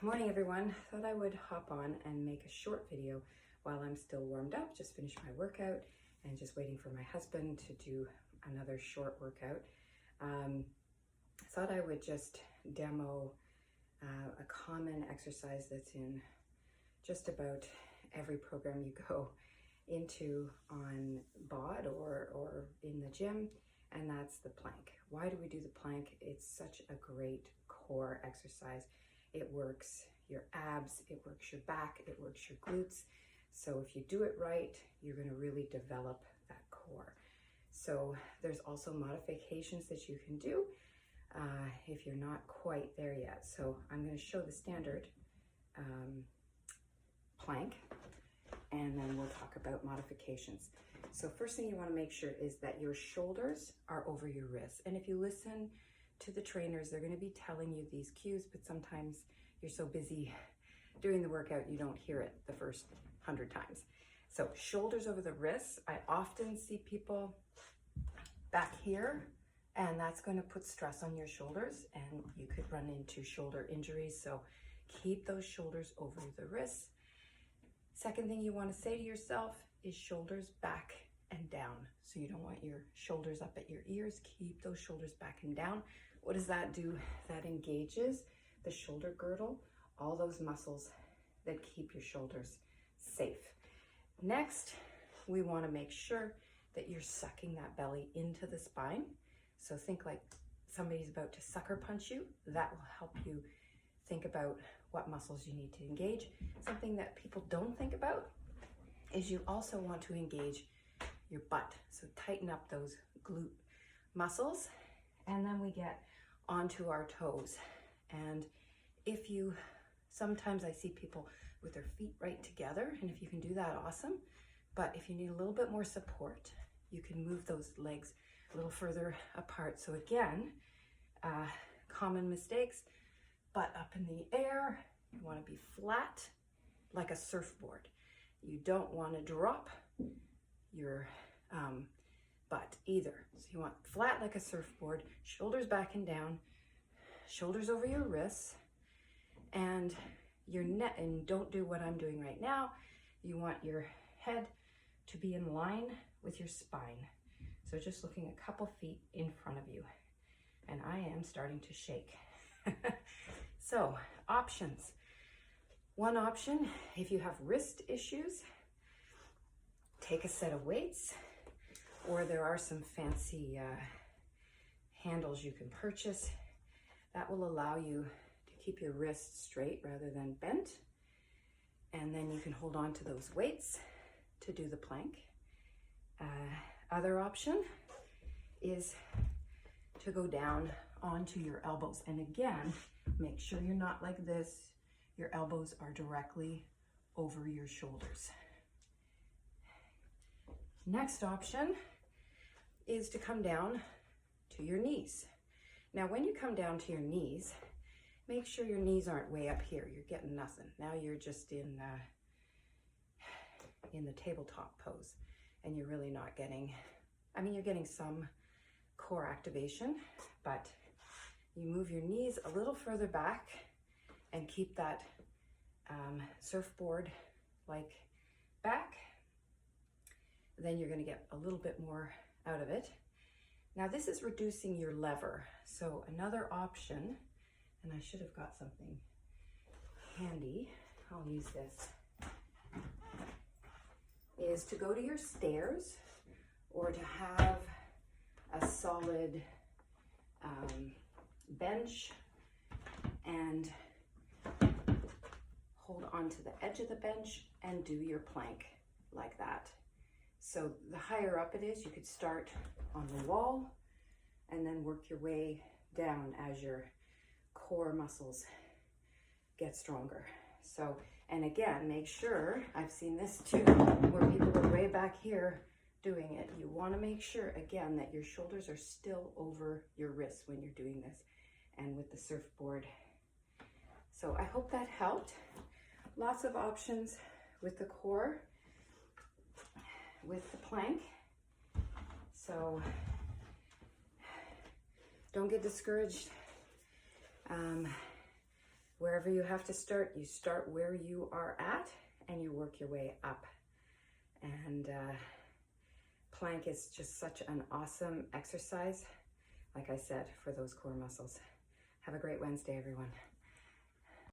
Good morning, everyone. Thought I would hop on and make a short video while I'm still warmed up. Just finished my workout and just waiting for my husband to do another short workout. Thought I would just demo a common exercise that's in just about every program you go into on BOD or in the gym, and that's the plank. Why do we do the plank? It's such a great core exercise. It works your abs, it works your back, it works your glutes. So if you do it right, you're going to really develop that core. So there's also modifications that you can do if you're not quite there yet. So I'm going to show the standard plank, and then we'll talk about modifications. So first thing you want to make sure is that your shoulders are over your wrists. And if you listen to the trainers, they're going to be telling you these cues, but sometimes you're so busy doing the workout you don't hear it the first 100 times. So shoulders over the wrists. I often see people back here, and that's going to put stress on your shoulders, and you could run into shoulder injuries. So keep those shoulders over the wrists. Second thing you want to say to yourself is shoulders back and down. So you don't want your shoulders up at your ears. Keep those shoulders back and down. What does that do? That engages the shoulder girdle, all those muscles that keep your shoulders safe. Next, we want to make sure that you're sucking that belly into the spine. So think like somebody's about to sucker punch you. That will help you think about what muscles you need to engage. Something that people don't think about is you also want to engage your butt. So tighten up those glute muscles, and then we get onto our toes. And sometimes I see people with their feet right together, and if you can do that, awesome. But if you need a little bit more support, you can move those legs a little further apart. So again, common mistakes, butt up in the air. You want to be flat like a surfboard. You don't want to drop your butt either. So you want flat like a surfboard, shoulders back and down, shoulders over your wrists, and your neck. And don't do what I'm doing right now. You want your head to be in line with your spine. So just looking a couple feet in front of you. And I am starting to shake. So options. One option, if you have wrist issues, take a set of weights, or there are some fancy handles you can purchase that will allow you to keep your wrists straight rather than bent. And then you can hold on to those weights to do the plank. Other option is to go down onto your elbows. And again, make sure you're not like this. Your elbows are directly over your shoulders. Next option is to come down to your knees. Now, when you come down to your knees, make sure your knees aren't way up here. You're getting nothing. Now you're just in the tabletop pose, and you're really not getting, you're getting some core activation, but you move your knees a little further back and keep that surfboard like back. Then you're going to get a little bit more out of it. Now this is reducing your lever. So another option, and I should have got something handy, I'll use this, is to go to your stairs or to have a solid bench and hold on to the edge of the bench and do your plank like that. So the higher up it is, you could start on the wall and then work your way down as your core muscles get stronger. So, and again, make sure, I've seen this too, where people are way back here doing it. You want to make sure, again, that your shoulders are still over your wrists when you're doing this, and with the surfboard. So I hope that helped. Lots of options with the core, with the plank. So don't get discouraged. wherever you have to start, you start where you are at and you work your way up. And plank is just such an awesome exercise, like I said, for those core muscles. Have a great Wednesday, everyone.